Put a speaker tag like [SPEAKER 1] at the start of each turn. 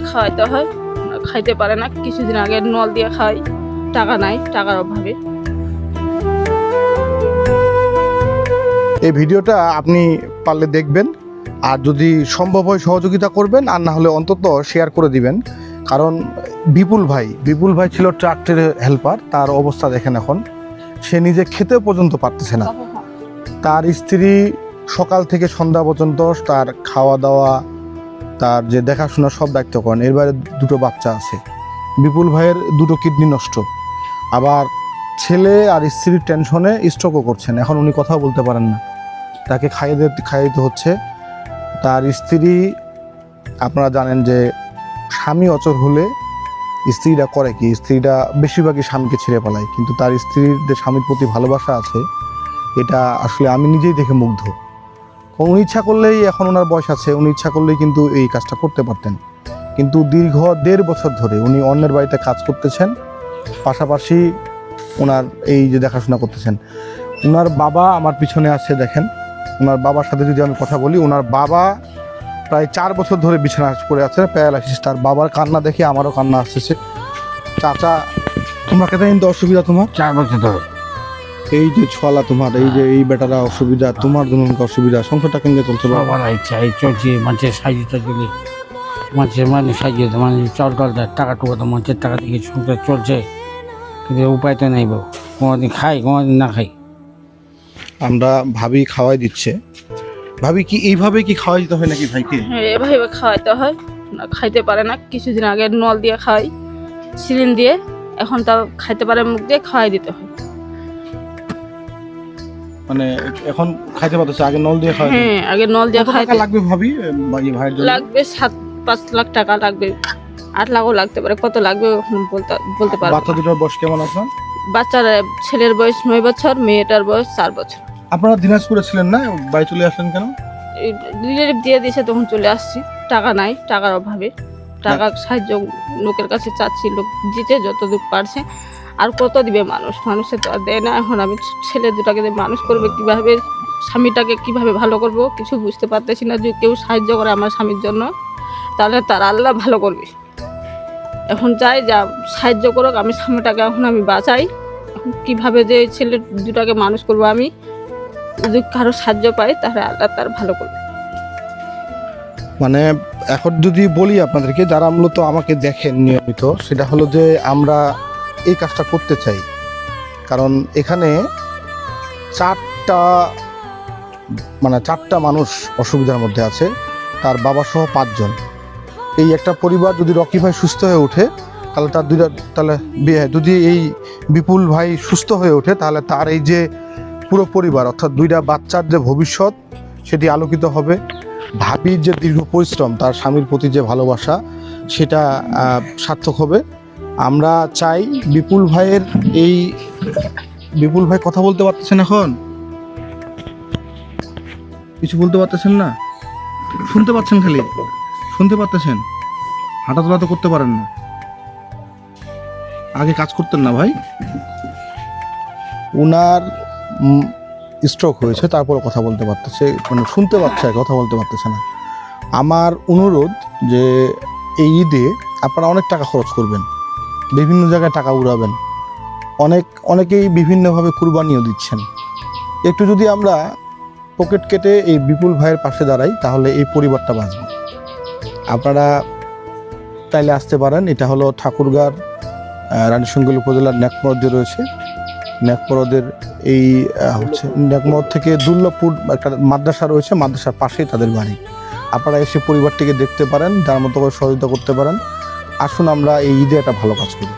[SPEAKER 1] খাওয়াইতে হয়, খাইতে পারে না। কিছুদিন আগে নল দিয়ে খাই, টাকা নাই, টাকার অভাবে।
[SPEAKER 2] এই ভিডিওটা আপনি পারলে দেখবেন, আর যদি সম্ভব হয় সহযোগিতা করবেন, আর না হলে অন্তত শেয়ার করে দিবেন। কারণ বিপুল ভাই ছিল ট্রাক্টরের হেল্পার। তার অবস্থা দেখেন এখন, সে নিজে খেতে পর্যন্ত পারতেছে না। তার স্ত্রী সকাল থেকে সন্ধ্যা পর্যন্ত তার খাওয়া দাওয়া, তার যে দেখাশোনা সব দায়িত্ব করেন। এর বাইরে দুটো বাচ্চা আছে। বিপুল ভাইয়ের দুটো কিডনি নষ্ট, আবার ছেলে আর স্ত্রীর টেনশনে স্ট্রোকও করছেন। এখন উনি কথাও বলতে পারেন না, তাকে খাইয়ে হচ্ছে। তার স্ত্রী, আপনারা জানেন যে স্বামী অচল হলে স্ত্রীরা করে কি, স্ত্রীরা বেশিরভাগই স্বামীকে ছেড়ে পালায়। কিন্তু তার স্ত্রীর যে স্বামীর প্রতি ভালোবাসা আছে, এটা আসলে আমি নিজেই দেখে মুগ্ধ। উনি ইচ্ছা করলেই, এখন ওনার বয়স আছে, উনি ইচ্ছা করলেই কিন্তু এই কাজটা করতে পারতেন। কিন্তু দীর্ঘ 1.5 বছর ধরে উনি অন্যের বাড়িতে কাজ করতেছেন, পাশাপাশি ওনার এই যে দেখাশোনা করতেছেন। ওনার বাবা আমার পিছনে আছে, দেখেন। ওনার বাবার সাথে যদি আমি কথা বলি, ওনার বাবা প্রায় 4 বছর ধরে বিছানা পড়ে আছে, প্যারালাইসিস। তার বাবার কান্না দেখে আমারও কান্না আসতেছে। চাচা, তোমার কেন কিন্তু অসুবিধা? তোমার
[SPEAKER 3] 4 বছর ধরে
[SPEAKER 2] এই যে ছোয়ালা, তোমার এই যে এই বেটারা অসুবিধা, তোমার জন্য অসুবিধা, সংসারটা কেমনে চলছে?
[SPEAKER 3] সবার ইচ্ছা এই চলছে, মানুষের সাহায্য দিলে মানুষের সাহায্য, মানে চাল ডাল দেয়, টাকা টুকু তো মানুষের টাকা দিয়ে সংসার চলছে, কিন্তু উপায় তো নেই। বউ কোনোদিন খাই, কোনোদিন না খাই।
[SPEAKER 2] আমরা ভাবি খাওয়াই দিচ্ছে। ভাবি কি এইভাবে কি খাওয়াই দিতে হয় নাকি ভাইকে?
[SPEAKER 1] হ্যাঁ, এভাবে খাওয়াইতে হয়, খাইতে পারে না। কিছুদিন আগে নল দিয়ে খাই, সিলিন দিয়ে। এখন তাও খাইতে পারে, মুখ দিয়ে খাওয়াই দিতে হয়।
[SPEAKER 2] মানে এখন খাইতে পারতেছে, আগে নল দিয়ে খাওয়াই?
[SPEAKER 1] হ্যাঁ, আগে নল দিয়ে খাই।
[SPEAKER 2] লাগবে ভাবি ভাইয়ের জন্য?
[SPEAKER 1] লাগবে 7-5 লাখ টাকা লাগবে, 8 লাখও লাগতে পারে। কত লাগবে এখন বলতে পারবো।
[SPEAKER 2] বাচ্চা দুটোর বয়স কেমন আছে?
[SPEAKER 1] বাচ্চার ছেলের বয়স 9 বছর, মেয়েটার বয়স 4 বছর।
[SPEAKER 2] আপনারা দিনাজপুরে ছিলেন না, বাড়ি চলে আসলেন কেন?
[SPEAKER 1] রিলেটিভ দিয়ে দিয়েছে, তখন চলে আসছি। টাকা নাই, টাকার অভাবে। টাকার সাহায্য লোকের কাছে চাচ্ছি, লোক দিতে যতদূর পারছে। আর কত দিবে মানুষ? মানুষে তো আর দেয় না। এখন আমি ছেলে দুটাকে দিয়ে মানুষ করবে কিভাবে, স্বামীটাকে কিভাবে ভালো করব, কিছু বুঝতে পারতেছি না। যদি কেউ সাহায্য করে আমার স্বামীর জন্য, তাহলে তার আল্লাহ ভালো করবে। এখন চাই যা সাহায্য করুক, আমি স্বামীটাকে এখন আমি বাঁচাই। এখন কীভাবে যে ছেলে দুটাকে মানুষ করব আমি, যদি কারো সাহায্য পাই তাহলে আল্লাহ তার ভালো করবে।
[SPEAKER 2] মানে এখন যদি বলি আপনাদেরকে, যারা মূলত আমাকে দেখেন নিয়মিত, সেটা হলো যে আমরা এই কাজটা করতে চাই। কারণ এখানে 4টা মানুষ অসুবিধার মধ্যে আছে, তার বাবা সহ 5 জন। এই একটা পরিবার যদি রকি ভাই সুস্থ হয়ে ওঠে, তাহলে তার যদি এই বিপুল ভাই সুস্থ হয়ে ওঠে, তাহলে তার এই যে পুরো পরিবার, অর্থাৎ 2টা বাচ্চার যে ভবিষ্যৎ, সেটি আলোকিত হবে। ভাবির যে দীর্ঘ পরিশ্রম, তার স্বামীর প্রতি যে ভালোবাসা, সেটা সার্থক হবে। আমরা চাই বিপুল ভাই কথা বলতে পারতেছেন, এখন কিছু বলতে পারতেছেন না, শুনতে পাচ্ছেন, খালি শুনতে পারতেছেন, হাঁটাচলা তো করতে পারেন না। আগে কাজ করতেন না ভাই? উনার স্ট্রোক হয়েছে, তারপরে কথা বলতে পারতেছে, মানে শুনতে পাচ্ছে, কথা বলতে পারতেছে না। আমার অনুরোধ যে এই ঈদে আপনারা অনেক টাকা খরচ করবেন, বিভিন্ন জায়গায় টাকা উড়াবেন, অনেকেই বিভিন্নভাবে কুরবানিও দিচ্ছেন। একটু যদি আমরা পকেট কেটে এই বিপুল ভাইয়ের পাশে দাঁড়াই, তাহলে এই পরিবারটা বাঁচবে। আপনারা চাইলে আসতে পারেন। এটা হলো ঠাকুরগাঁর রানীশঙ্কল উপজেলার নেকমরদে রয়েছে। নেকমরদের এই হচ্ছে নেকমরদ থেকে দুর্লভপুর একটা মাদ্রাসা রয়েছে, মাদ্রাসার পাশেই তাদের বাড়ি। আপনারা এসে পরিবারটিকে দেখতে পারেন, যার মতো করে সহযোগিতা করতে পারেন। আসুন আমরা এই ঈদে একটা ভালো কাজ করি।